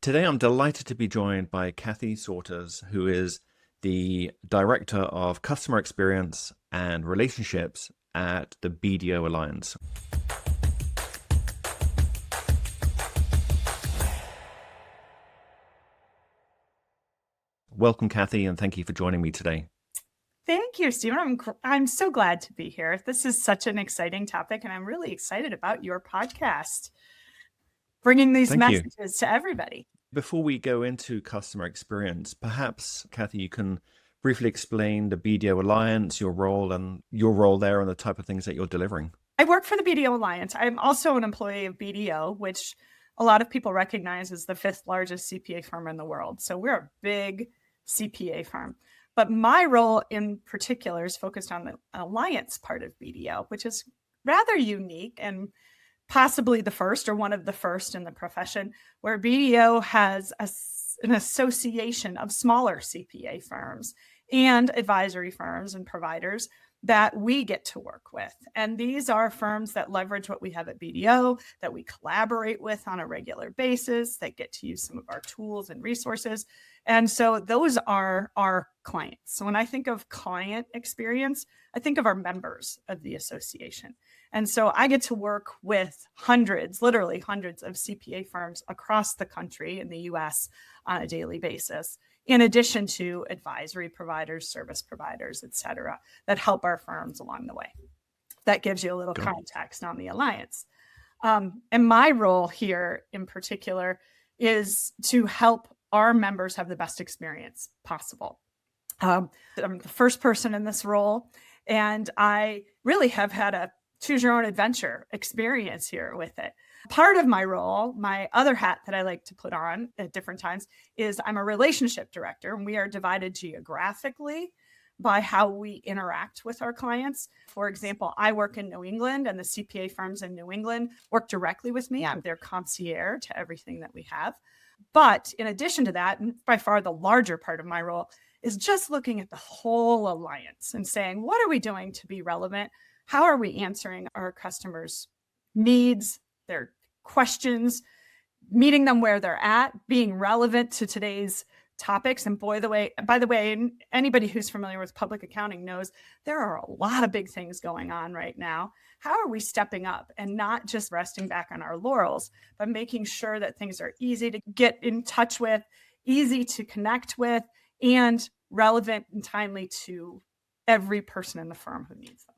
Today, I'm delighted to be joined by Kathy Sautters, who is the Director of Customer Experience and Relationships at the BDO Alliance. Welcome, Kathy, and thank you for joining me today. Thank you, Stephen. I'm so glad to be here. This is such an exciting topic, and I'm really excited about your podcast, bringing these Thank you. messages to everybody. Before we go into customer experience, perhaps, Kathy, you can briefly explain the BDO Alliance, your role there and the type of things that you're delivering. I work for the BDO Alliance. I'm also an employee of BDO, which a lot of people recognize as the fifth largest CPA firm in the world. So we're a big CPA firm. But my role in particular is focused on the alliance part of BDO, which is rather unique and possibly the first or one of the first in the profession, where BDO has an association of smaller CPA firms and advisory firms and providers that we get to work with. And these are firms that leverage what we have at BDO, that we collaborate with on a regular basis, that get to use some of our tools and resources. And so those are our clients. So when I think of client experience, I think of our members of the association. And so I get to work with literally hundreds of CPA firms across the country in the US on a daily basis, in addition to advisory providers, service providers, et cetera, that help our firms along the way. That gives you a little context on the Alliance. And my role here in particular is to help our members have the best experience possible. I'm the first person in this role, and I really have had a choose your own adventure experience here with it. Part of my role, my other hat that I like to put on at different times, is I'm a relationship director, and we are divided geographically by how we interact with our clients. For example, I work in New England, and the CPA firms in New England work directly with me. I'm their concierge to everything that we have. But in addition to that, and by far the larger part of my role, is just looking at the whole alliance and saying, what are we doing to be relevant? How are we answering our customers' needs, their questions, meeting them where they're at, being relevant to today's topics? And by the way, anybody who's familiar with public accounting knows there are a lot of big things going on right now. How are we stepping up and not just resting back on our laurels, but making sure that things are easy to get in touch with, easy to connect with, and relevant and timely to every person in the firm who needs them?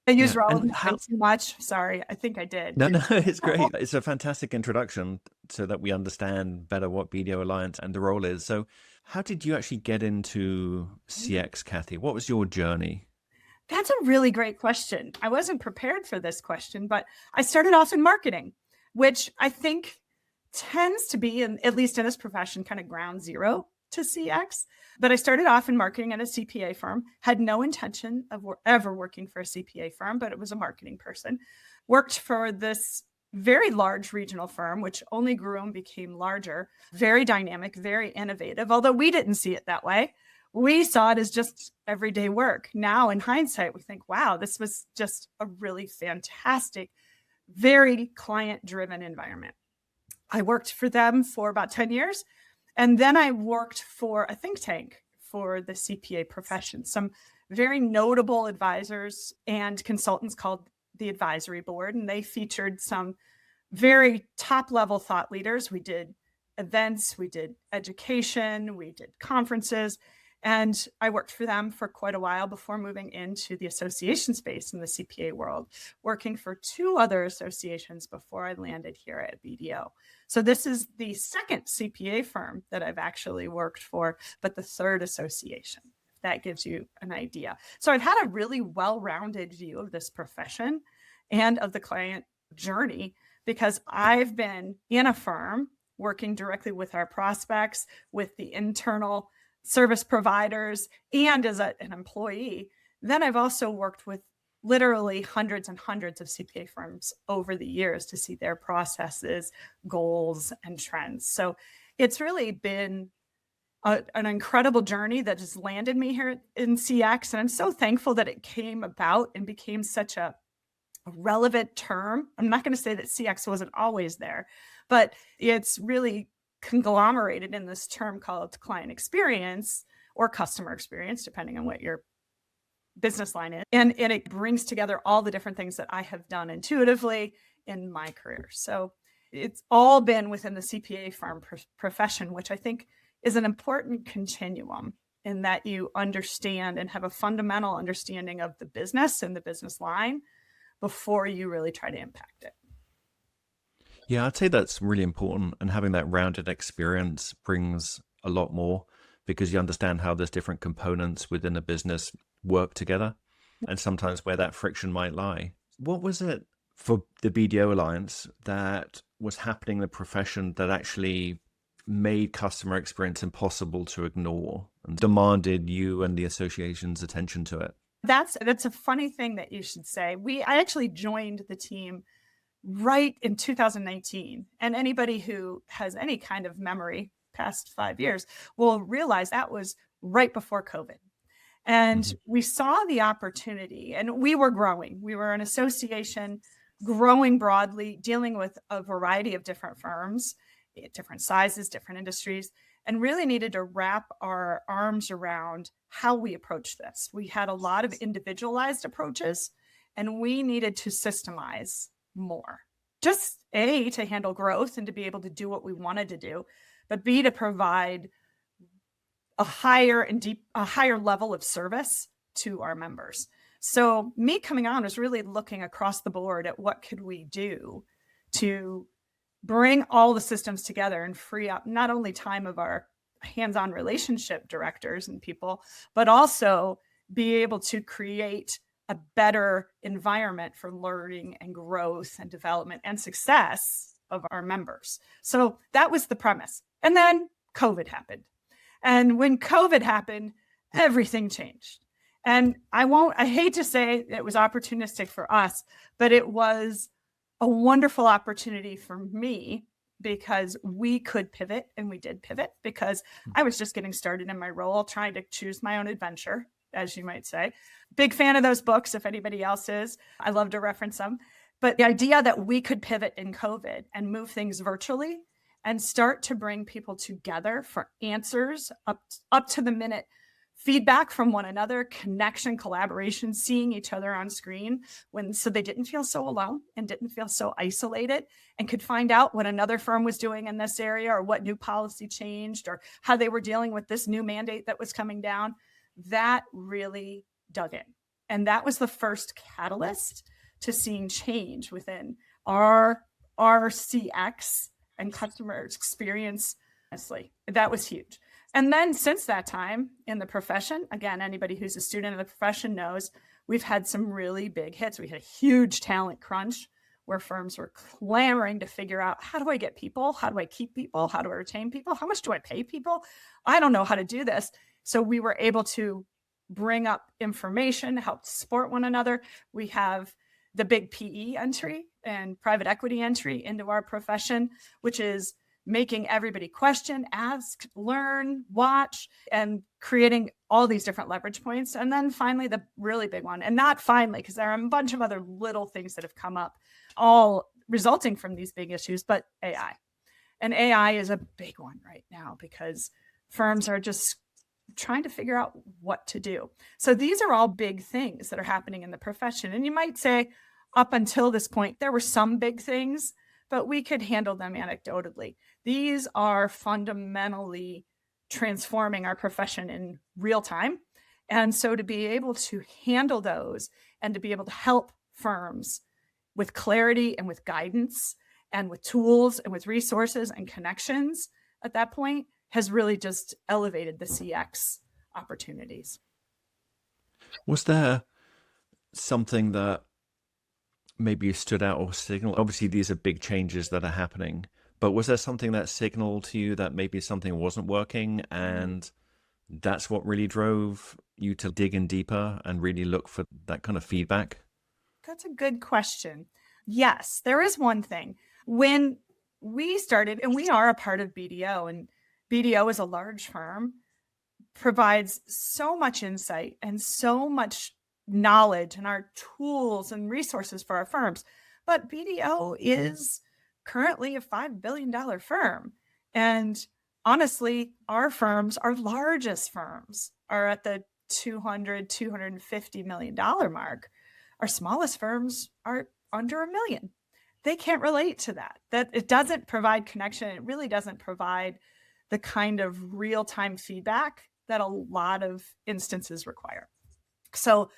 I use relevant too much. Sorry, I think I did. No, it's great. It's a fantastic introduction so that we understand better what BDO Alliance and the role is. So how did you actually get into CX, Kathy? What was your journey? That's a really great question. I wasn't prepared for this question, but I started off in marketing, which I think tends to be, at least in this profession, kind of ground zero to CX. But I started off in marketing at a CPA firm, had no intention of ever working for a CPA firm, but it was a marketing person. Worked for this very large regional firm, which only grew and became larger, very dynamic, very innovative, although we didn't see it that way. We saw it as just everyday work. Now, in hindsight, we think, wow, this was just a really fantastic, very client-driven environment. I worked for them for about 10 years. And then I worked for a think tank for the CPA profession, some very notable advisors and consultants called the Advisory Board, and they featured some very top-level thought leaders. We did events, we did education, we did conferences, and I worked for them for quite a while before moving into the association space in the CPA world, working for two other associations before I landed here at BDO. So this is the second CPA firm that I've actually worked for, but the third association. That gives you an idea. So I've had a really well-rounded view of this profession and of the client journey because I've been in a firm working directly with our prospects, with the internal service providers, and as an employee. Then I've also worked with literally hundreds and hundreds of CPA firms over the years to see their processes, goals, and trends. So it's really been an incredible journey that just landed me here in CX. And I'm so thankful that it came about and became such a relevant term. I'm not going to say that CX wasn't always there, but it's really conglomerated in this term called client experience or customer experience, depending on what your business line is. And it brings together all the different things that I have done intuitively in my career. So it's all been within the CPA firm profession, which I think is an important continuum in that you understand and have a fundamental understanding of the business and the business line before you really try to impact it. Yeah, I'd say that's really important. And having that rounded experience brings a lot more because you understand how those different components within a business work together and sometimes where that friction might lie. What was it for the BDO Alliance that was happening in the profession that actually made customer experience impossible to ignore and demanded you and the association's attention to it? That's a funny thing that you should say. I actually joined the team right in 2019. And anybody who has any kind of memory past 5 years will realize that was right before COVID. And we saw the opportunity and we were growing. We were an association growing broadly, dealing with a variety of different firms, different sizes, different industries, and really needed to wrap our arms around how we approach this. We had a lot of individualized approaches and we needed to systemize more. Just A, to handle growth and to be able to do what we wanted to do, but B, to provide a higher level of service to our members. So me coming on was really looking across the board at what could we do to bring all the systems together and free up not only time of our hands-on relationship directors and people, but also be able to create a better environment for learning and growth and development and success of our members. So that was the premise. And then COVID happened. And when COVID happened, everything changed. And I hate to say it was opportunistic for us, but it was a wonderful opportunity for me because we could pivot, and we did pivot because I was just getting started in my role, trying to choose my own adventure, as you might say. Big fan of those books, if anybody else is. I love to reference them. But the idea that we could pivot in COVID and move things virtually and start to bring people together for answers, up to the minute feedback from one another, connection, collaboration, seeing each other on screen so they didn't feel so alone and didn't feel so isolated and could find out what another firm was doing in this area or what new policy changed or how they were dealing with this new mandate that was coming down. That really dug in. And that was the first catalyst to seeing change within our CX and customer experience. Honestly, that was huge. And then since that time in the profession, again, anybody who's a student of the profession knows we've had some really big hits. We had a huge talent crunch where firms were clamoring to figure out, how do I get people? How do I keep people? How do I retain people? How much do I pay people? I don't know how to do this. So we were able to bring up information, help support one another. We have the big PE entry and private equity entry into our profession, which is making everybody question, ask, learn, watch, and creating all these different leverage points. And then finally, the really big one, and not finally, because there are a bunch of other little things that have come up, all resulting from these big issues, but AI. And AI is a big one right now because firms are just trying to figure out what to do. So these are all big things that are happening in the profession. And you might say, up until this point, there were some big things, but we could handle them anecdotally. These are fundamentally transforming our profession in real time. And so to be able to handle those and to be able to help firms with clarity and with guidance and with tools and with resources and connections at that point has really just elevated the CX opportunities. Was there something that maybe stood out or signaled? Obviously, these are big changes that are happening, but was there something that signaled to you that maybe something wasn't working and that's what really drove you to dig in deeper and really look for that kind of feedback? That's a good question. Yes, there is one thing. When we started, and we are a part of BDO, and BDO is a large firm, provides so much insight and so much knowledge and our tools and resources for our firms. But BDO is currently a $5 billion firm. And honestly, our largest firms are at the 200, $250 million mark. Our smallest firms are under $1 million. They can't relate to that. That it doesn't provide connection. It really doesn't provide the kind of real-time feedback that a lot of instances require. So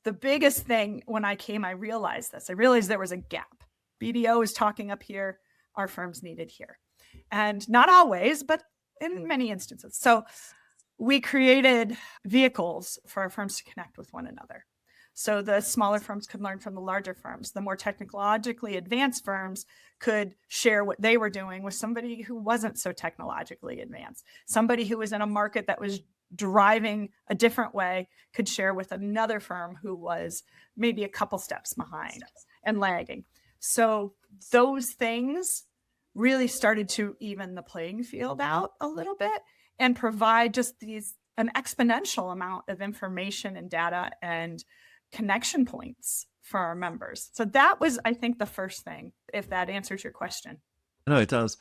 the biggest thing when I came, I realized this. I realized there was a gap. BDO is talking up here, our firms needed here. And not always, but in many instances. So we created vehicles for our firms to connect with one another. So the smaller firms could learn from the larger firms. The more technologically advanced firms could share what they were doing with somebody who wasn't so technologically advanced. Somebody who was in a market that was driving a different way could share with another firm who was maybe a couple steps behind and lagging. So those things really started to even the playing field out a little bit and provide just an exponential amount of information and data and connection points for our members. So that was, I think, the first thing, if that answers your question. No, it does.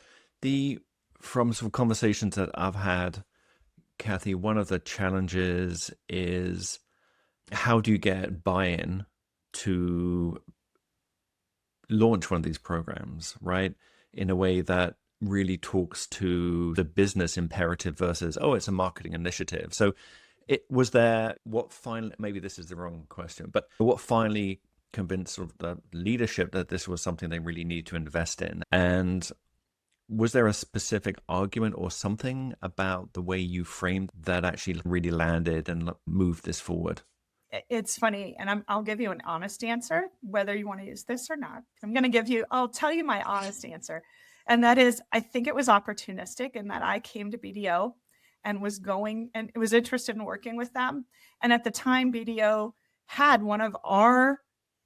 From some conversations that I've had, Kathy, one of the challenges is how do you get buy-in to launch one of these programs, right? In a way that really talks to the business imperative versus, oh, it's a marketing initiative. So maybe this is the wrong question, but what finally convinced sort of the leadership that this was something they really need to invest in? And was there a specific argument or something about the way you framed that actually really landed and moved this forward? It's funny, and I'll give you an honest answer, whether you want to use this or not. I'll tell you my honest answer. And that is, I think it was opportunistic in that I came to BDO and was interested in working with them. And at the time, BDO had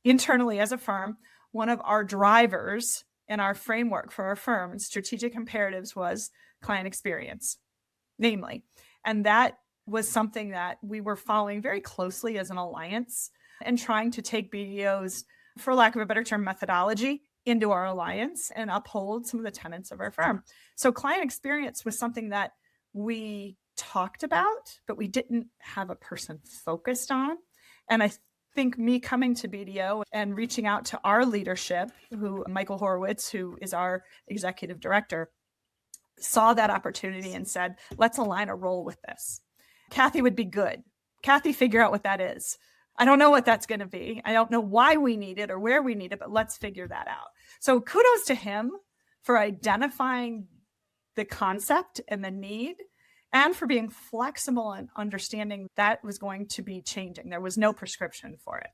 internally as a firm, one of our drivers in our framework for our firm and strategic imperatives was client experience, namely. And that was something that we were following very closely as an alliance and trying to take BDO's, for lack of a better term, methodology into our alliance and uphold some of the tenets of our firm. So client experience was something that we talked about, but we didn't have a person focused on. And I think me coming to BDO and reaching out to our leadership, Michael Horowitz, who is our executive director, saw that opportunity and said, let's align a role with this. Kathy would be good. Kathy, figure out what that is. I don't know what that's going to be. I don't know why we need it or where we need it, but let's figure that out. So kudos to him for identifying the concept and the need and for being flexible and understanding that was going to be changing. There was no prescription for it.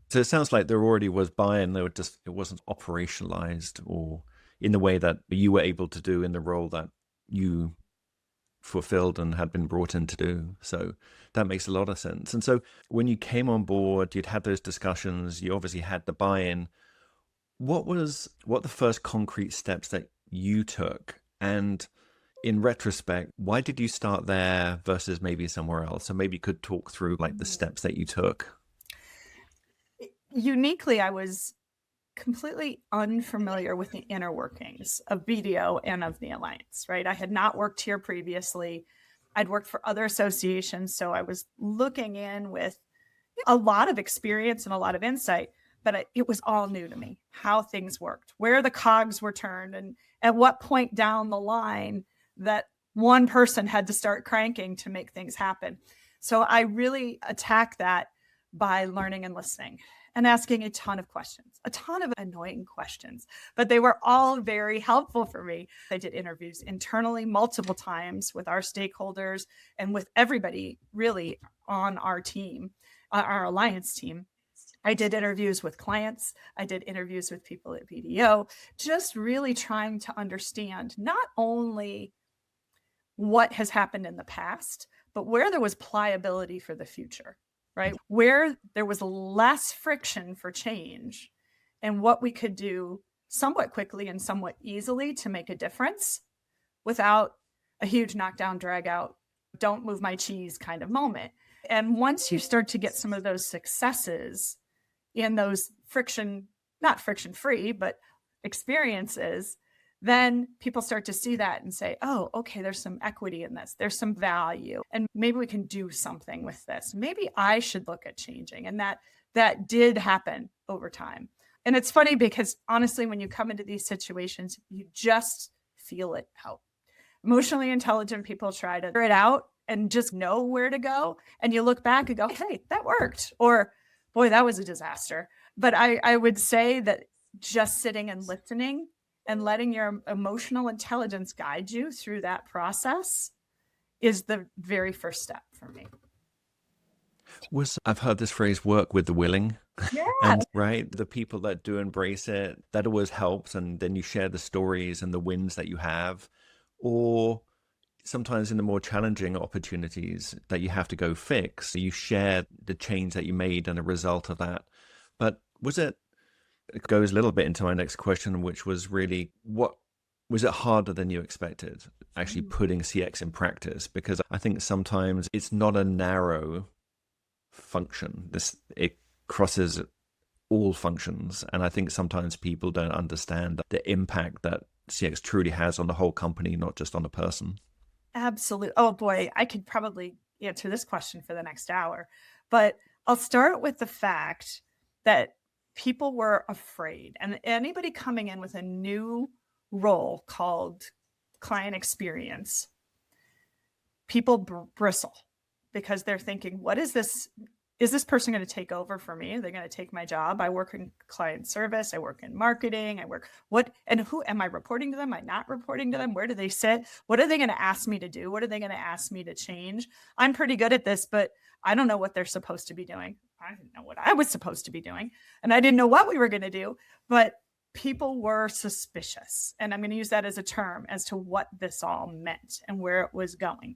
So it sounds like there already was buy-in, it wasn't operationalized or in the way that you were able to do in the role that you fulfilled and had been brought in to do. So that makes a lot of sense. And so when you came on board, you'd had those discussions, you obviously had the buy-in. What the first concrete steps that you took? And in retrospect, why did you start there versus maybe somewhere else? So maybe you could talk through like the steps that you took. Uniquely, I was completely unfamiliar with the inner workings of BDO and of the Alliance, right? I had not worked here previously. I'd worked for other associations, so I was looking in with a lot of experience and a lot of insight, but it was all new to me, how things worked, where the cogs were turned, and at what point down the line that one person had to start cranking to make things happen. So I really attacked that by learning and listening and asking a ton of questions, a ton of annoying questions, but they were all very helpful for me. I did interviews internally multiple times with our stakeholders and with everybody really on our team, our Alliance team. I did interviews with clients. I did interviews with people at BDO, just really trying to understand not only what has happened in the past, but where there was pliability for the future. Right? Where there was less friction for change and what we could do somewhat quickly and somewhat easily to make a difference without a huge knockdown, drag out, don't move my cheese kind of moment. And once you start to get some of those successes in those not friction free, but experiences, then people start to see that and say, oh, okay, there's some equity in this. There's some value. And maybe we can do something with this. Maybe I should look at changing. And that did happen over time. And it's funny because honestly, when you come into these situations, you just feel it out. Emotionally intelligent people try to figure it out and just know where to go. And you look back and go, hey, that worked. Or, boy, that was a disaster. But I would say that just sitting and listening and letting your emotional intelligence guide you through that process is the very first step for me. I've heard this phrase, work with the willing. Yeah. And right, the people that do embrace it, that always helps. And then you share the stories and the wins that you have. Or sometimes in the more challenging opportunities that you have to go fix, you share the change that you made and the result of that. But it goes a little bit into my next question, which was really, what was it harder than you expected actually putting CX in practice? Because I think sometimes it's not a narrow function. It crosses all functions. And I think sometimes people don't understand the impact that CX truly has on the whole company, not just on a person. Absolutely. Oh boy, I could probably answer this question for the next hour, but I'll start with the fact that people were afraid. And anybody coming in with a new role called client experience, people bristle because they're thinking, what is this? Is this person going to take over for me? They're going to take my job. I work in client service. I work in marketing. And who am I reporting to them? Am I not reporting to them? Where do they sit? What are they going to ask me to do? What are they going to ask me to change? I'm pretty good at this, but I don't know what they're supposed to be doing. I didn't know what I was supposed to be doing. And I didn't know what we were going to do, but people were suspicious. And I'm going to use that as a term as to what this all meant and where it was going.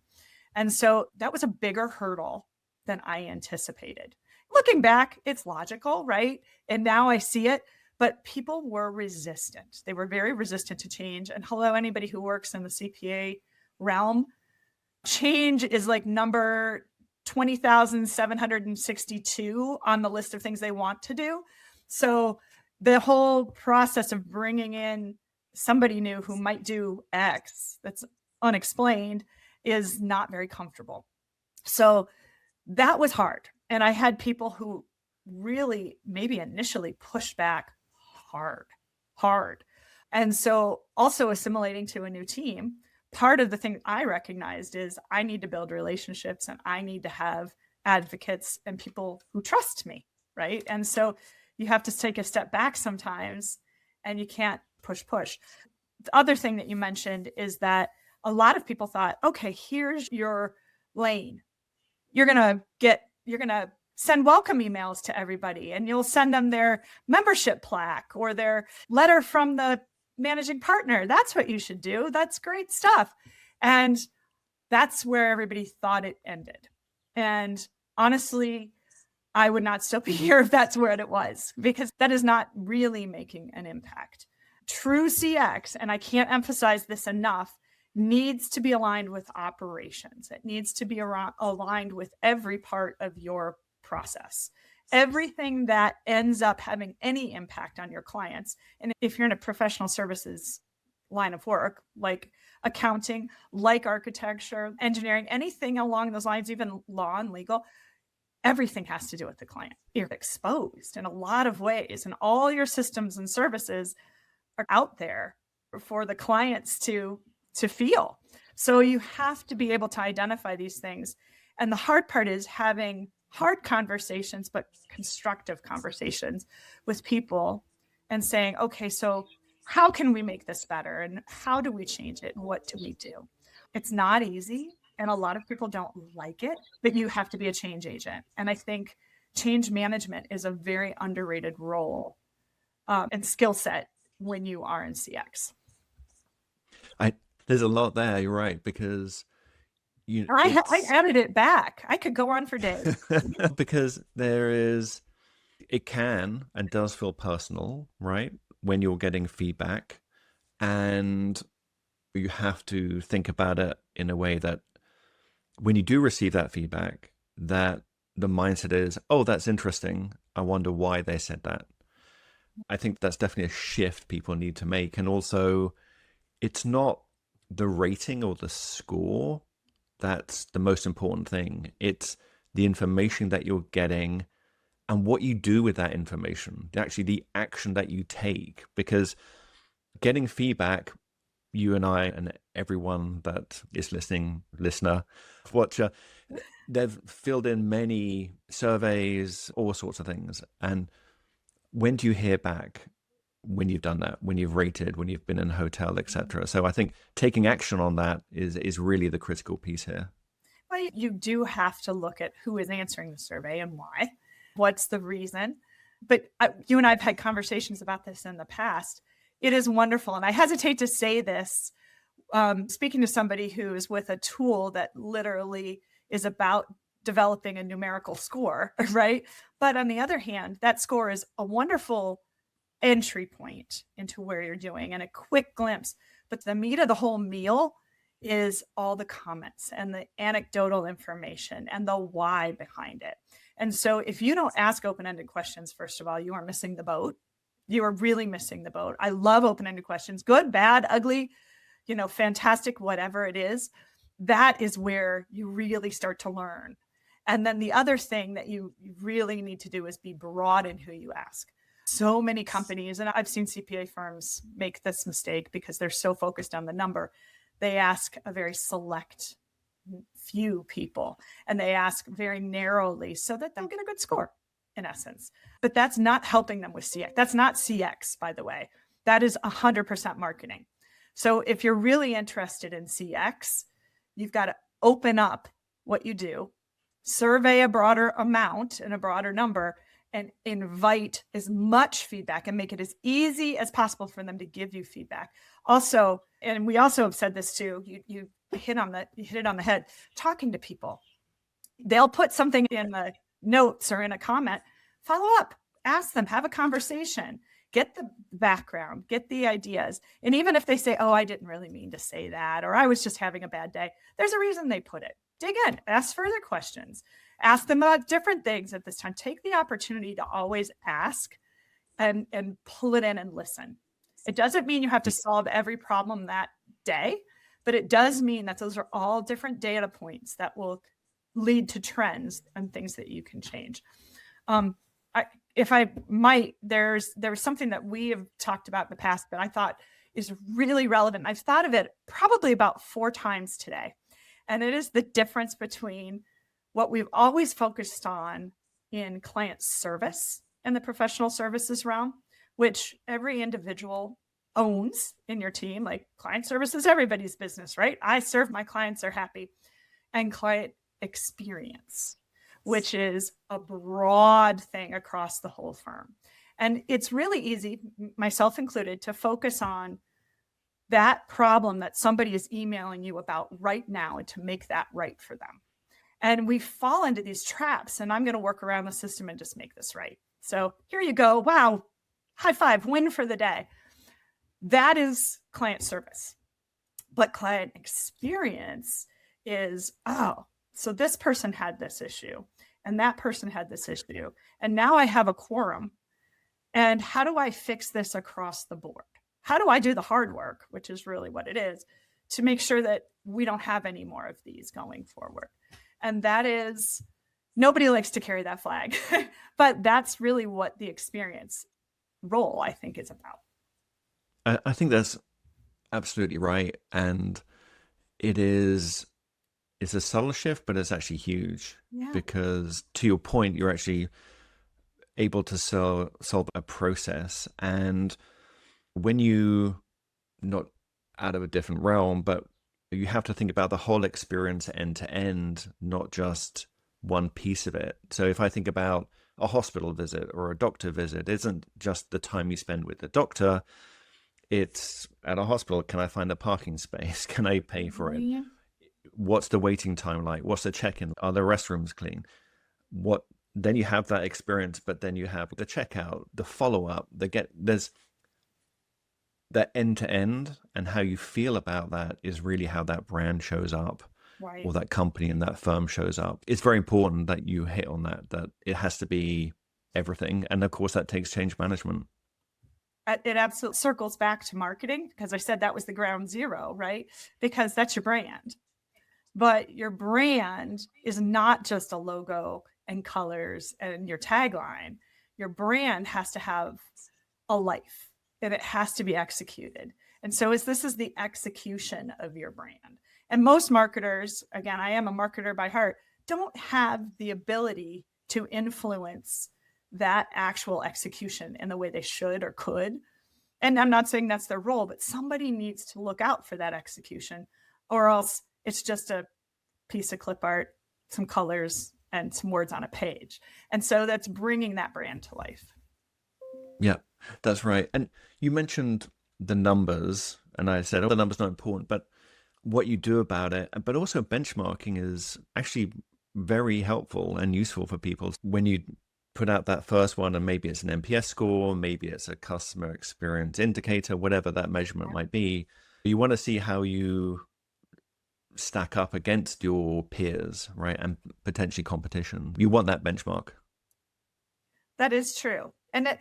And so that was a bigger hurdle than I anticipated. Looking back, it's logical, right? And now I see it, but people were resistant. They were very resistant to change. And hello, anybody who works in the CPA realm, change is like number 20,762 on the list of things they want to do. So the whole process of bringing in somebody new who might do X that's unexplained is not very comfortable. So that was hard. And I had people who really maybe initially pushed back hard. And so also assimilating to a new team, part of the thing I recognized is I need to build relationships and I need to have advocates and people who trust me, right? And so you have to take a step back sometimes and you can't push. The other thing that you mentioned is that a lot of people thought, okay, here's your lane. You're going to send welcome emails to everybody and you'll send them their membership plaque or their letter from the managing partner. That's what you should do. That's great stuff. And that's where everybody thought it ended. And honestly, I would not still be here if that's where it was, because that is not really making an impact. True CX, and I can't emphasize this enough, needs to be aligned with operations. It needs to be aligned with every part of your process. Everything that ends up having any impact on your clients. And if you're in a professional services line of work, like accounting, like architecture, engineering, anything along those lines, even law and legal, everything has to do with the client. You're exposed in a lot of ways, and all your systems and services are out there for the clients to feel. So you have to be able to identify these things. And the hard part is having hard conversations, but constructive conversations with people and saying, okay, so how can we make this better? And how do we change it? And what do we do? It's not easy. And a lot of people don't like it, but you have to be a change agent. And I think change management is a very underrated role and skill set when you are in CX. There's a lot there. You're right, because I added it back. I could go on for days. Because it can and does feel personal, right? When you're getting feedback, and you have to think about it in a way that when you do receive that feedback, that the mindset is, oh, that's interesting. I wonder why they said that. I think that's definitely a shift people need to make. And also, it's not the rating or the score that's the most important thing. It's the information that you're getting and what you do with that information, actually the action that you take. Because getting feedback, you and I and everyone that is listening, listener, watcher, they've filled in many surveys, all sorts of things. And when do you hear back? When you've done that, when you've rated, when you've been in a hotel, etc. So I think taking action on that is really the critical piece here. Well, you do have to look at who is answering the survey and why. What's the reason? But you and I have had conversations about this in the past. It is wonderful. And I hesitate to say this, speaking to somebody who is with a tool that literally is about developing a numerical score, right? But on the other hand, that score is a wonderful entry point into where you're doing and a quick glimpse. But the meat of the whole meal is all the comments and the anecdotal information and the why behind it. And so if you don't ask open-ended questions, first of all, you are missing the boat. You are really missing the boat. I love open-ended questions, good, bad, ugly, fantastic, whatever it is. That is where you really start to learn. And then the other thing that you really need to do is be broad in who you ask. So many companies, and I've seen CPA firms make this mistake because they're so focused on the number. They ask a very select few people, and they ask very narrowly so that they'll get a good score, in essence. But that's not helping them with CX. That's not CX, by the way. That is 100% marketing. So if you're really interested in CX, you've got to open up what you do, survey a broader amount and a broader number, and invite as much feedback and make it as easy as possible for them to give you feedback. Also, and we also have said this too, you hit it on the head, talking to people. They'll put something in the notes or in a comment, follow up, ask them, have a conversation, get the background, get the ideas. And even if they say, oh, I didn't really mean to say that, or I was just having a bad day, there's a reason they put it. Dig in, ask further questions, ask them about different things at this time. Take the opportunity to always ask and pull it in and listen. It doesn't mean you have to solve every problem that day, but it does mean that those are all different data points that will lead to trends and things that you can change. If I might, there's something that we have talked about in the past, but I thought is really relevant. I've thought of it probably about 4 times today. And it is the difference between what we've always focused on in client service and the professional services realm, which every individual owns in your team. Like client service is everybody's business, right? I serve my clients, they're happy. And client experience, which is a broad thing across the whole firm. And it's really easy, myself included, to focus on that problem that somebody is emailing you about right now and to make that right for them. And we fall into these traps, and I'm going to work around the system and just make this right. So here you go. Wow. High five, win for the day. That is client service. But client experience is, oh, so this person had this issue and that person had this issue. And now I have a quorum. And how do I fix this across the board? How do I do the hard work, which is really what it is, to make sure that we don't have any more of these going forward? And that is, nobody likes to carry that flag, but that's really what the experience role, I think, is about. I think that's absolutely right. And it's a subtle shift, but it's actually huge. Yeah. Because to your point, you're actually able to solve a process. And when you, not out of a different realm, but you have to think about the whole experience end to end, not just one piece of it. So if I think about a hospital visit or a doctor visit, it isn't just the time you spend with the doctor. It's at a hospital. Can I find a parking space? Can I pay for it? Yeah. What's the waiting time like? What's the check-in? Are the restrooms clean? Then you have that experience, but then you have the checkout, the follow-up, there's that end to end, and how you feel about that is really how that brand shows up, Right. or that company and that firm shows up. It's very important that you hit on that it has to be everything. And of course that takes change management. It absolutely circles back to marketing, because I said that was the ground zero, right? Because that's your brand. But your brand is not just a logo and colors and your tagline. Your brand has to have a life, and it has to be executed. And so this is the execution of your brand. And most marketers, again, I am a marketer by heart, don't have the ability to influence that actual execution in the way they should or could. And I'm not saying that's their role, but somebody needs to look out for that execution, or else it's just a piece of clip art, some colors, and some words on a page. And so that's bringing that brand to life. Yeah, that's right. And you mentioned the numbers, and I said, oh, the numbers not important, but what you do about it, but also benchmarking is actually very helpful and useful for people. When you put out that first one, and maybe it's an NPS score, maybe it's a customer experience indicator, whatever that measurement might be, you want to see how you stack up against your peers, right? And potentially competition. You want that benchmark. That is true. And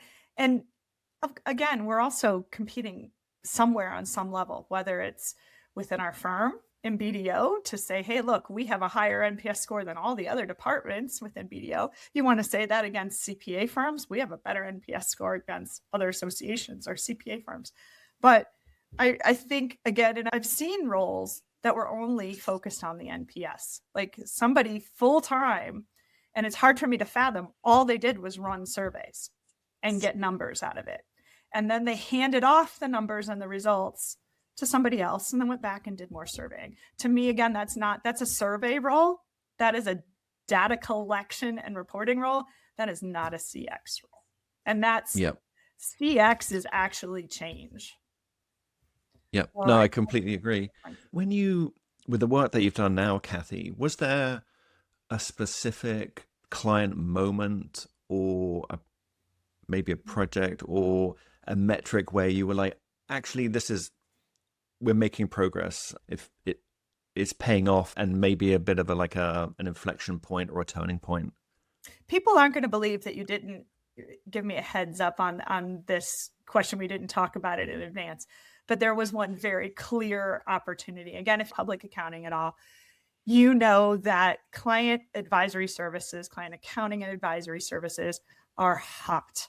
again, we're also competing somewhere on some level, whether it's within our firm in BDO to say, hey, look, we have a higher NPS score than all the other departments within BDO. You want to say that against CPA firms? We have a better NPS score against other associations or CPA firms. But I think, again, and I've seen roles that were only focused on the NPS, like somebody full time. And it's hard for me to fathom. All they did was run surveys and get numbers out of it. And then they handed off the numbers and the results to somebody else and then went back and did more surveying. To me, again, that's a survey role. That is a data collection and reporting role. That is not a CX role. And that's CX is actually change. Yeah, no, I completely agree. With the work that you've done now, Kathy, was there a specific client moment or maybe a project or a metric where you were like, actually, we're making progress, if it is paying off, and maybe a bit of an inflection point or a turning point? People aren't going to believe that you didn't give me a heads up on this question. We didn't talk about it in advance, but there was one very clear opportunity. Again, if public accounting at all, you know that client advisory services, client accounting and advisory services are hot.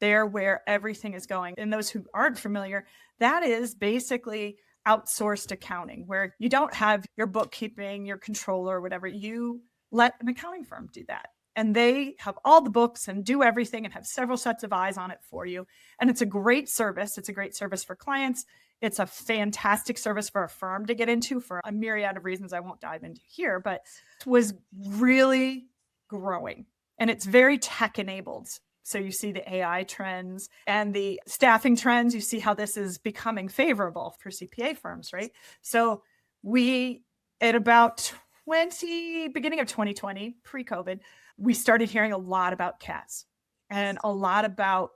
They're where everything is going. And those who aren't familiar, that is basically outsourced accounting, where you don't have your bookkeeping, your controller, whatever. You let an accounting firm do that. And they have all the books and do everything and have several sets of eyes on it for you. And it's a great service. It's a great service for clients. It's a fantastic service for a firm to get into for a myriad of reasons I won't dive into here, but it was really growing. And it's very tech enabled. So you see the AI trends and the staffing trends. You see how this is becoming favorable for CPA firms, right? So at about beginning of 2020, pre-COVID, we started hearing a lot about CAS and a lot about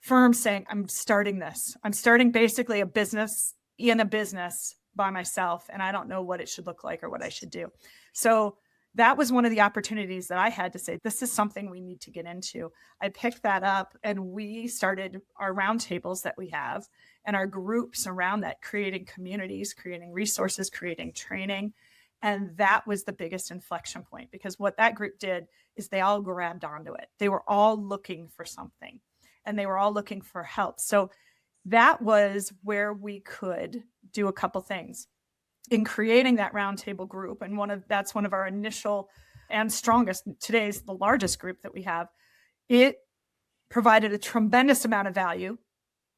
firms saying, I'm starting this. I'm starting basically a business in a business by myself, and I don't know what it should look like or what I should do. So that was one of the opportunities that I had to say, this is something we need to get into. I picked that up and we started our roundtables that we have and our groups around that, creating communities, creating resources, creating training. And that was the biggest inflection point, because what that group did is they all grabbed onto it. They were all looking for something and they were all looking for help. So that was where we could do a couple things in creating that roundtable group. And that's one of our initial and strongest, today's the largest group that we have. It provided a tremendous amount of value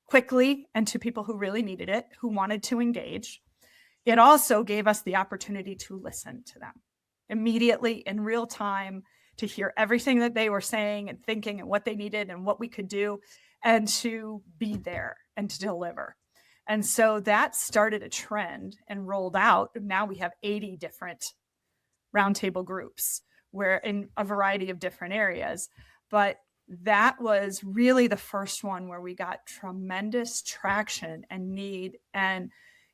quickly and to people who really needed it, who wanted to engage. It also gave us the opportunity to listen to them immediately in real time, to hear everything that they were saying and thinking and what they needed and what we could do, and to be there and to deliver. And so that started a trend and rolled out. Now we have 80 different roundtable groups where in a variety of different areas. But that was really the first one where we got tremendous traction and need, and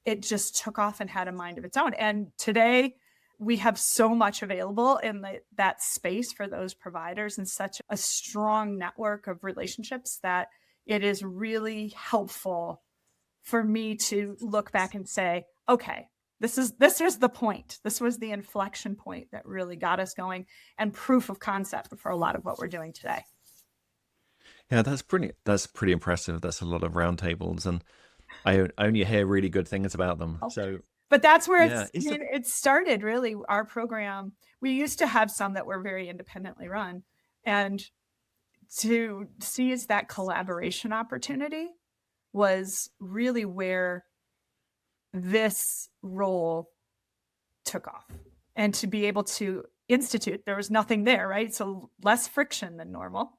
it just took off and had a mind of its own. And today we have so much available in that space for those providers and such a strong network of relationships that it is really helpful for me to look back and say, okay, this is the point. This was the inflection point that really got us going and proof of concept for a lot of what we're doing today. Yeah, that's pretty impressive. That's a lot of roundtables, and I only hear really good things about them. So But that's where yeah, it started, really. Our program, we used to have some that were very independently run, and to seize that collaboration opportunity was really where this role took off. And to be able to institute, there was nothing there, right? So less friction than normal,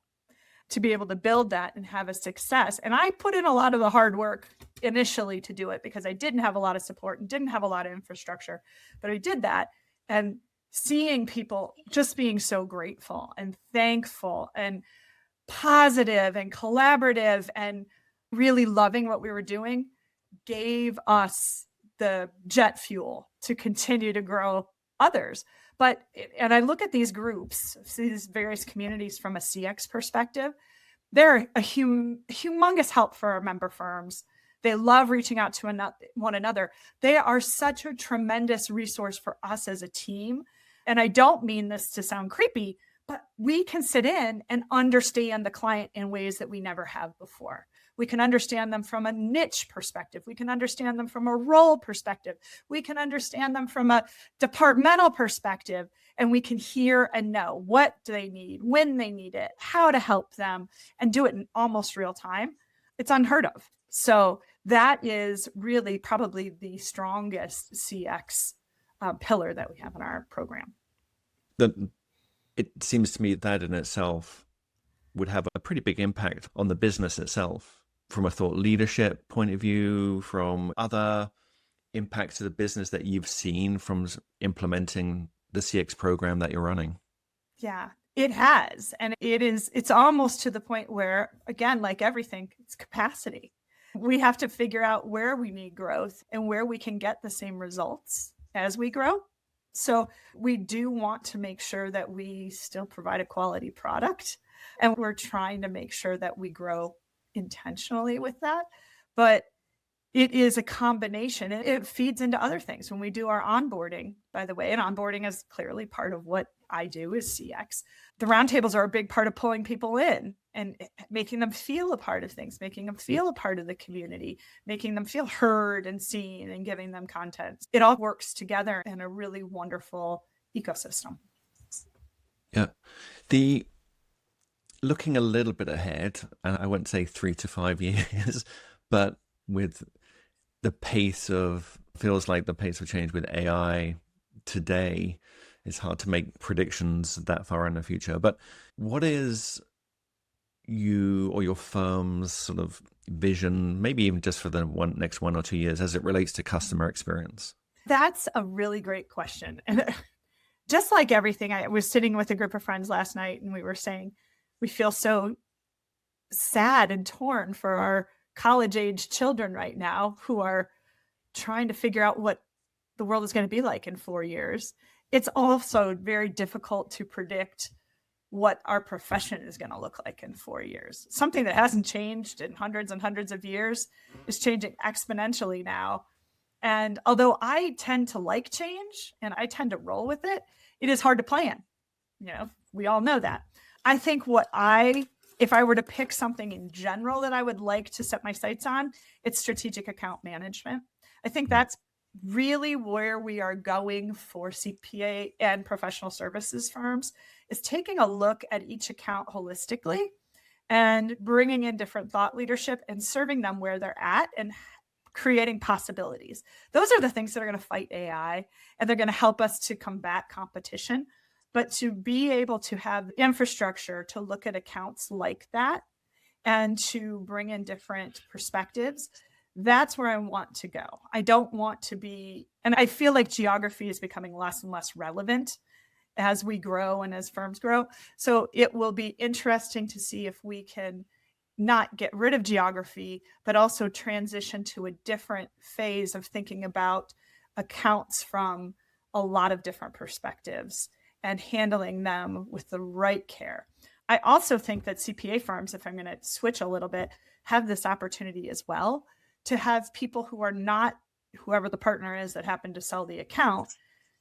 to be able to build that and have a success. And I put in a lot of the hard work initially to do it because I didn't have a lot of support and didn't have a lot of infrastructure, but I did that. And seeing people just being so grateful and thankful and positive and collaborative and really loving what we were doing gave us the jet fuel to continue to grow others. And I look at these groups, these various communities from a CX perspective, they're a humongous help for our member firms. They love reaching out to one another. They are such a tremendous resource for us as a team. And I don't mean this to sound creepy, but we can sit in and understand the client in ways that we never have before. We can understand them from a niche perspective. We can understand them from a role perspective. We can understand them from a departmental perspective. And we can hear and know what do they need, when they need it, how to help them, and do it in almost real time. It's unheard of. So that is really probably the strongest CX pillar that we have in our program. It seems to me that in itself would have a pretty big impact on the business itself from a thought leadership point of view, from other impacts to the business that you've seen from implementing the CX program that you're running. Yeah, it has. And it's almost to the point where, again, like everything, it's capacity. We have to figure out where we need growth and where we can get the same results as we grow. So we do want to make sure that we still provide a quality product, and we're trying to make sure that we grow intentionally with that. But it is a combination. It feeds into other things. When we do our onboarding, by the way, and onboarding is clearly part of what I do is CX. The roundtables are a big part of pulling people in and making them feel a part of things, making them feel a part of the community, making them feel heard and seen, and giving them content. It all works together in a really wonderful ecosystem. Yeah. Looking a little bit ahead, and I won't say 3 to 5 years, but with feels like the pace of change with AI today, it's hard to make predictions that far in the future. But what is you or your firm's sort of vision, maybe even just for the next 1 or 2 years, as it relates to customer experience? That's a really great question. And just like everything, I was sitting with a group of friends last night and we were saying, we feel so sad and torn for our college-age children right now who are trying to figure out what the world is going to be like in 4 years. It's also very difficult to predict what our profession is going to look like in 4 years. Something that hasn't changed in hundreds and hundreds of years is changing exponentially now. And although I tend to like change and I tend to roll with it, it is hard to plan. We all know that. I think if I were to pick something in general that I would like to set my sights on, it's strategic account management. I think that's really where we are going for CPA and professional services firms, is taking a look at each account holistically and bringing in different thought leadership and serving them where they're at and creating possibilities. Those are the things that are going to fight AI, and they're going to help us to combat competition. But to be able to have infrastructure to look at accounts like that and to bring in different perspectives, that's where I want to go. I don't want to be, and I feel like geography is becoming less and less relevant as we grow and as firms grow. So it will be interesting to see if we can not get rid of geography, but also transition to a different phase of thinking about accounts from a lot of different perspectives and handling them with the right care. I also think that CPA firms, if I'm going to switch a little bit, have this opportunity as well to have people who are not whoever the partner is that happened to sell the account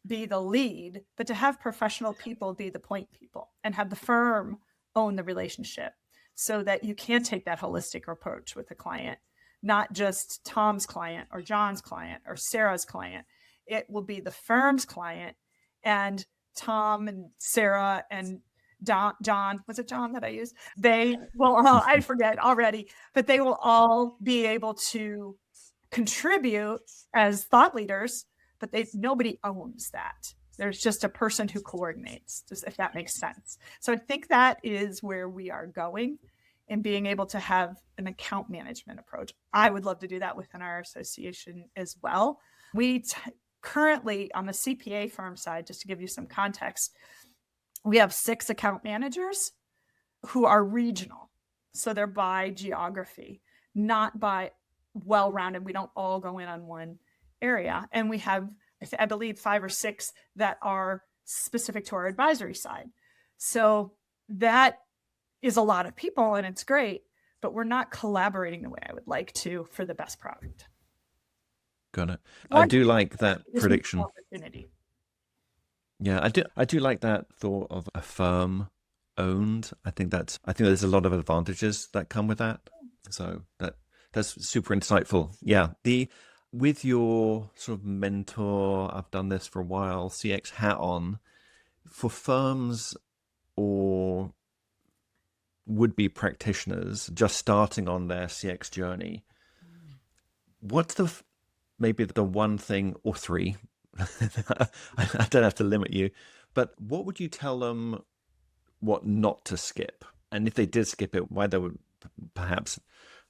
be the lead, but to have professional people be the point people and have the firm own the relationship so that you can take that holistic approach with the client, not just Tom's client or John's client or Sarah's client. It will be the firm's client, and Tom and Sarah and John, was it John that I used? They will all, I forget already, but they will all be able to contribute as thought leaders, but nobody owns that. There's just a person who coordinates, just if that makes sense. So I think that is where we are going in being able to have an account management approach. I would love to do that within our association as well. We currently, on the CPA firm side, just to give you some context, we have 6 account managers who are regional. So they're by geography, not by well-rounded. We don't all go in on one area. And we have, I believe, 5 or 6 that are specific to our advisory side. So that is a lot of people and it's great, but we're not collaborating the way I would like to for the best product. Got it. I do like that prediction. Opportunity. Yeah, I do like that thought of a firm owned. I think there's a lot of advantages that come with that. So that's super insightful. Yeah. With your sort of mentor, I've done this for a while, CX hat on, for firms or would-be practitioners just starting on their CX journey, what's maybe the one thing or 3, I don't have to limit you, but what would you tell them what not to skip? And if they did skip it, why that would perhaps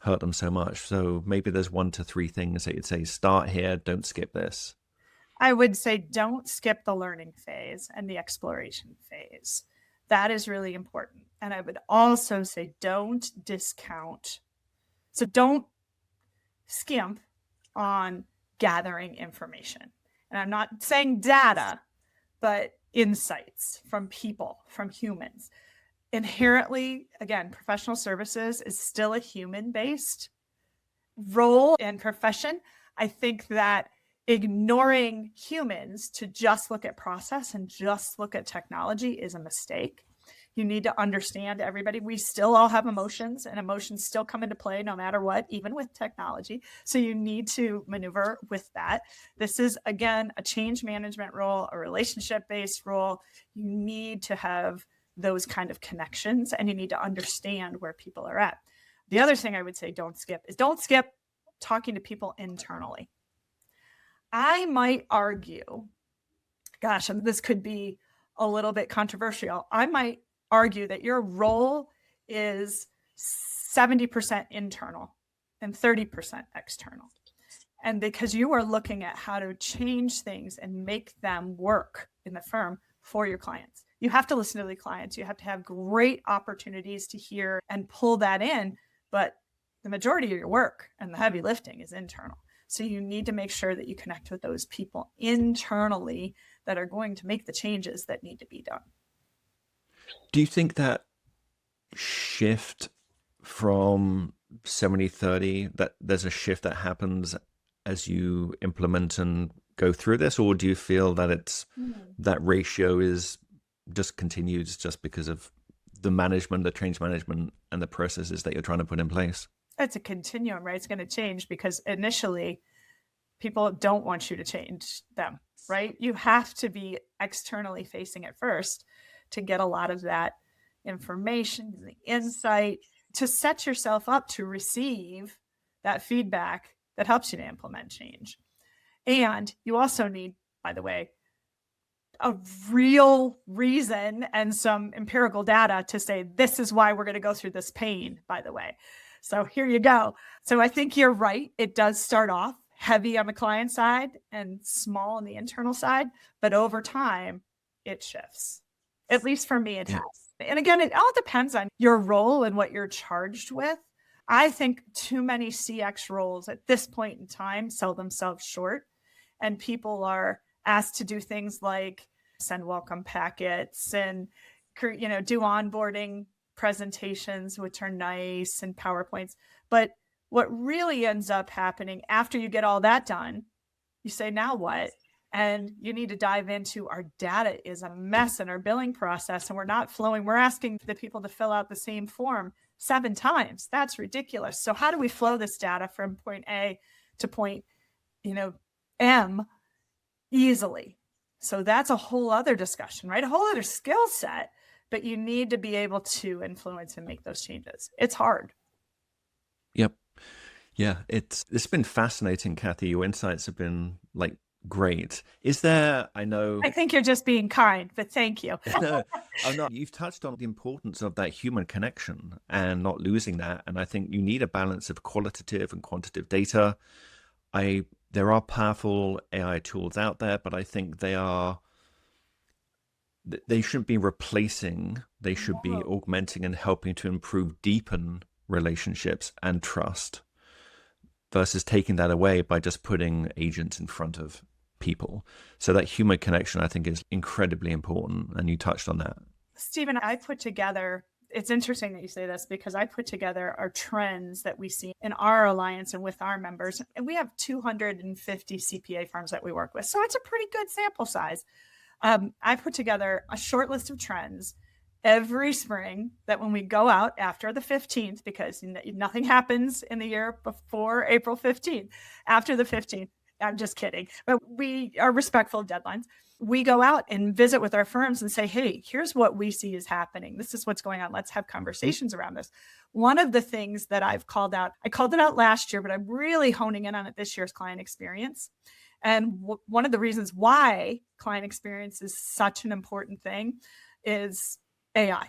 hurt them so much? So maybe there's 1 to 3 things that you'd say, start here, don't skip this. I would say don't skip the learning phase and the exploration phase. That is really important. And I would also say don't discount. So don't skimp on gathering information. And I'm not saying data, but insights from people, from humans. Inherently, again, professional services is still a human-based role and profession. I think that ignoring humans to just look at process and just look at technology is a mistake. You need to understand everybody. We still all have emotions, and emotions still come into play no matter what, even with technology. So you need to maneuver with that. This is, again, a change management role, a relationship-based role. You need to have those kind of connections, and you need to understand where people are at. The other thing I would say don't skip talking to people internally. I might argue, gosh, and this could be a little bit controversial. I might argue that your role is 70% internal and 30% external. And because you are looking at how to change things and make them work in the firm for your clients. You have to listen to the clients. You have to have great opportunities to hear and pull that in. But the majority of your work and the heavy lifting is internal. So you need to make sure that you connect with those people internally that are going to make the changes that need to be done. Do you think that shift from 70-30, that there's a shift that happens as you implement and go through this? Or do you feel that that ratio is just continues just because of the management, the change management, and the processes that you're trying to put in place? It's a continuum, right? It's going to change because initially people don't want you to change them, right? You have to be externally facing at first to get a lot of that information, the insight, to set yourself up to receive that feedback that helps you to implement change. And you also need, by the way, a real reason and some empirical data to say, this is why we're going to go through this pain, by the way. So here you go. So I think you're right. It does start off heavy on the client side and small on the internal side, but over time it shifts. At least for me, it has. And again, it all depends on your role and what you're charged with. I think too many CX roles at this point in time sell themselves short, and people are asked to do things like send welcome packets and, do onboarding presentations, which are nice, and PowerPoints. But what really ends up happening after you get all that done, you say, now what? And you need to dive into our data is a mess in our billing process, and we're not flowing. We're asking the people to fill out the same form 7 times. That's ridiculous. So how do we flow this data from point A to point, M easily? So that's a whole other discussion, right? A whole other skill set, but you need to be able to influence and make those changes. It's hard. Yep. Yeah, it's been fascinating, Kathy. Your insights have been great. I think you're just being kind, but thank you. No, oh no, you've touched on the importance of that human connection and not losing that. And I think you need a balance of qualitative and quantitative data. There are powerful AI tools out there, but I think they shouldn't be replacing, they should be augmenting and helping to improve, deepen relationships and trust, versus taking that away by just putting agents in front of people. So that human connection, I think, is incredibly important. And you touched on that. Stephen, it's interesting that you say this, because I put together our trends that we see in our alliance and with our members. And we have 250 CPA firms that we work with. So it's a pretty good sample size. I put together a short list of trends every spring that when we go out after the 15th, because nothing happens in the year before April 15th, after the 15th, I'm just kidding, but we are respectful of deadlines. We go out and visit with our firms and say, hey, here's what we see is happening. This is what's going on. Let's have conversations around this. One of the things that I've called out, I called it out last year, but I'm really honing in on it this year, is client experience. And one of the reasons why client experience is such an important thing is AI.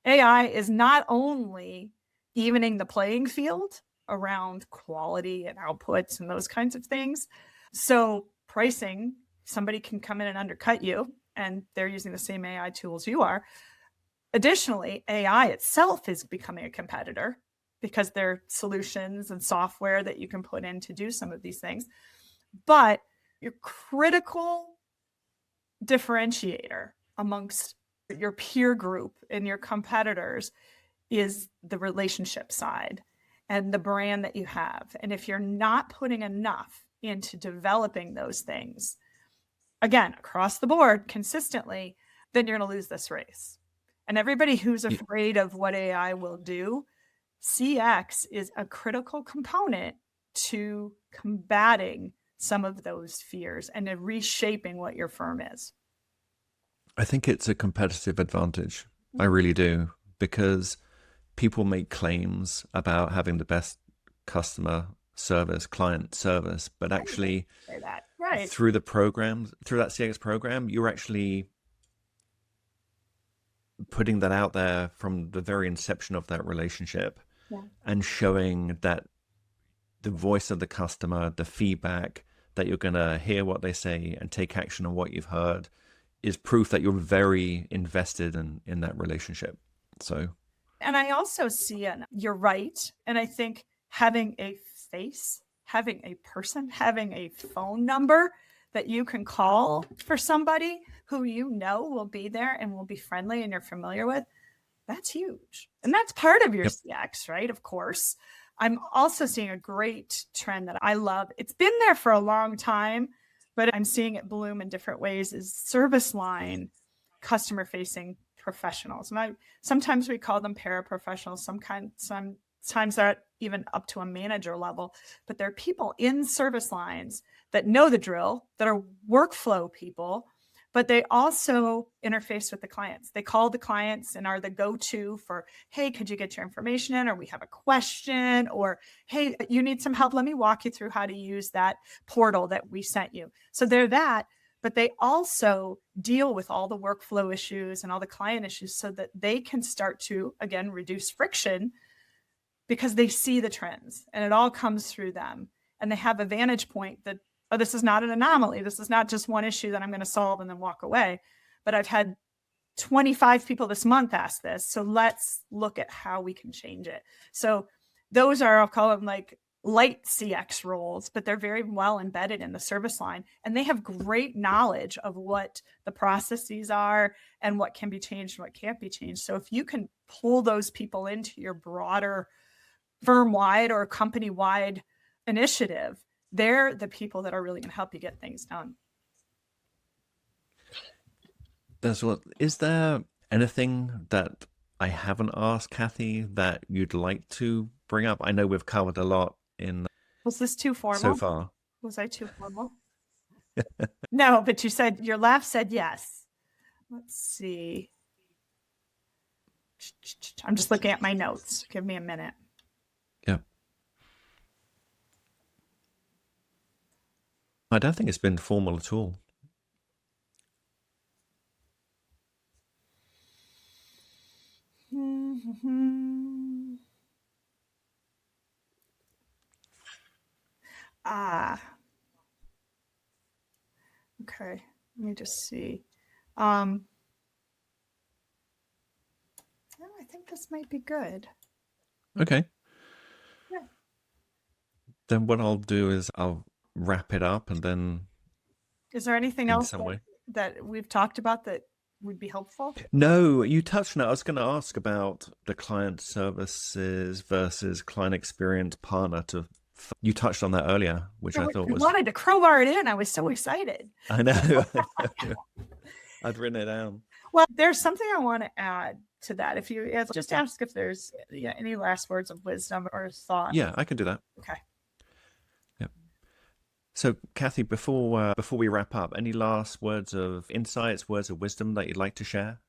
AI is not only evening the playing field around quality and outputs and those kinds of things. So pricing, somebody can come in and undercut you, and they're using the same AI tools you are. Additionally, AI itself is becoming a competitor because there are solutions and software that you can put in to do some of these things. But your critical differentiator amongst your peer group and your competitors is the relationship side and the brand that you have. And if you're not putting enough into developing those things, again, across the board consistently, then you're going to lose this race. And everybody who's afraid of what AI will do, CX is a critical component to combating some of those fears and to reshaping what your firm is. I think it's a competitive advantage. I really do, because people make claims about having the best customer service, client service, but actually say that. Right. Through that CX program, you're actually putting that out there from the very inception of that relationship, and showing that the voice of the customer, the feedback, that you're going to hear what they say and take action on what you've heard, is proof that you're very invested in that relationship. So, and I also see, and you're right, and I think having a face, having a person, having a phone number that you can call for somebody who you know will be there and will be friendly and you're familiar with, that's huge. And that's part of your CX, right? Of course. I'm also seeing a great trend that I love. It's been there for a long time, but I'm seeing it bloom in different ways, is service line customer facing professionals. And sometimes we call them paraprofessionals, sometimes they're even up to a manager level, but they're people in service lines that know the drill, that are workflow people, but they also interface with the clients. They call the clients and are the go-to for, hey, could you get your information in? Or we have a question, or, hey, you need some help. Let me walk you through how to use that portal that we sent you. So they're that, but they also deal with all the workflow issues and all the client issues so that they can start to, again, reduce friction, because they see the trends and it all comes through them. And they have a vantage point that, oh, this is not an anomaly. This is not just one issue that I'm going to solve and then walk away. But I've had 25 people this month ask this. So let's look at how we can change it. So those are, I'll call them like light CX roles, but they're very well embedded in the service line, and they have great knowledge of what the processes are and what can be changed and what can't be changed. So if you can pull those people into your broader firm-wide or company-wide initiative, they're the people that are really going to help you get things done. Is there anything that I haven't asked Kathy that you'd like to bring up? I know we've covered a lot in Was this too formal? so far. Was I too formal? No, but you said, your laugh said yes. Let's see. I'm just looking at my notes. Give me a minute. Yeah. I don't think it's been formal at all. Okay. Let me just see. I think this might be good. Okay. Yeah. Then what I'll do is I'll wrap it up, and then Is there anything in else some way. that we've talked about that would be helpful? No, you touched on it. I was going to ask about the client services versus client experience partner. You touched on that earlier, which I thought I was. wanted to crowbar it in. I was so excited. I know. I'd written it down. Well, there's something I want to add to that. If you just ask if there's any last words of wisdom or thought. Yeah, I can do that. Okay. Yep. So, Kathy, before we wrap up, any last words of insights, words of wisdom that you'd like to share?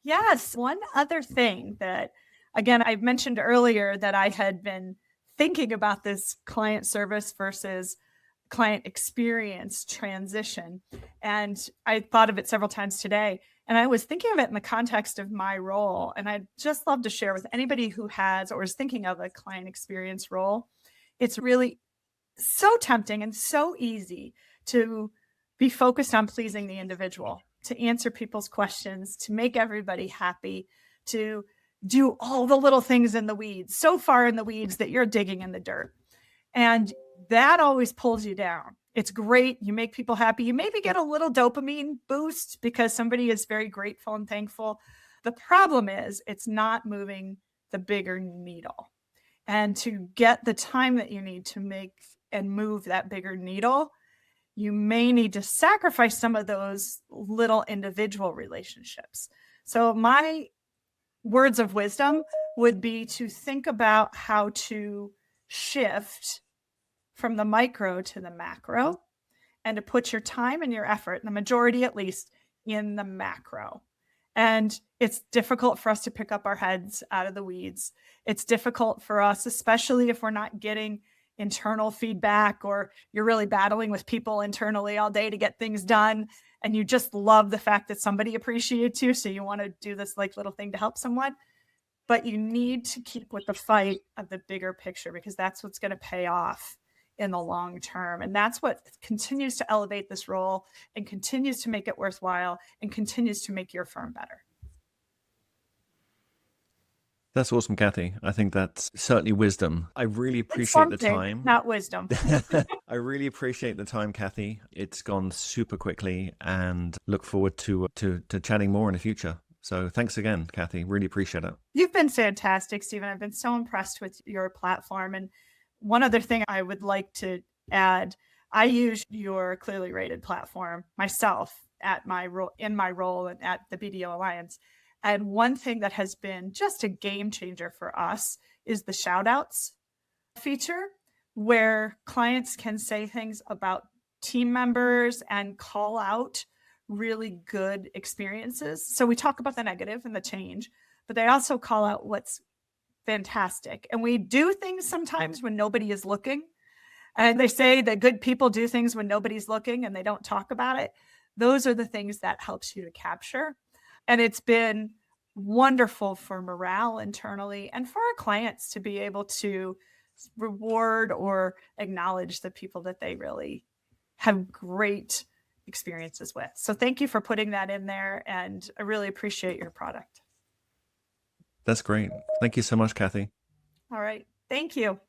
Yes. One other thing that, again, I mentioned earlier that I had been thinking about this client service versus client experience transition. And I thought of it several times today. And I was thinking of it in the context of my role. And I'd just love to share with anybody who has or is thinking of a client experience role. It's really so tempting and so easy to be focused on pleasing the individual, to answer people's questions, to make everybody happy, to do all the little things in the weeds, so far in the weeds that you're digging in the dirt. And that always pulls you down. It's great. You make people happy. You maybe get a little dopamine boost because somebody is very grateful and thankful. The problem is it's not moving the bigger needle. And to get the time that you need to make and move that bigger needle, you may need to sacrifice some of those little individual relationships. So my words of wisdom would be to think about how to shift from the micro to the macro, and to put your time and your effort, the majority at least, in the macro. And it's difficult for us to pick up our heads out of the weeds. It's difficult for us, especially if we're not getting internal feedback, or you're really battling with people internally all day to get things done. And you just love the fact that somebody appreciates you. So you want to do this like little thing to help someone. But you need to keep with the fight of the bigger picture, because that's what's going to pay off in the long term. And that's what continues to elevate this role and continues to make it worthwhile and continues to make your firm better. That's awesome, Kathy. I think that's certainly wisdom. I really appreciate the time. Not wisdom. I really appreciate the time, Kathy. It's gone super quickly, and look forward to chatting more in the future. So thanks again, Kathy. Really appreciate it. You've been fantastic, Stephen. I've been so impressed with your platform. And one other thing I would like to add, I use your Clearly Rated platform myself in my role at the BDO Alliance. And one thing that has been just a game changer for us is the shout outs feature, where clients can say things about team members and call out really good experiences. So we talk about the negative and the change, but they also call out what's fantastic. And we do things sometimes when nobody is looking. And they say that good people do things when nobody's looking and they don't talk about it. Those are the things that helps you to capture. And it's been wonderful for morale internally and for our clients to be able to reward or acknowledge the people that they really have great experiences with. So thank you for putting that in there. And I really appreciate your product. That's great. Thank you so much, Kathy. All right. Thank you.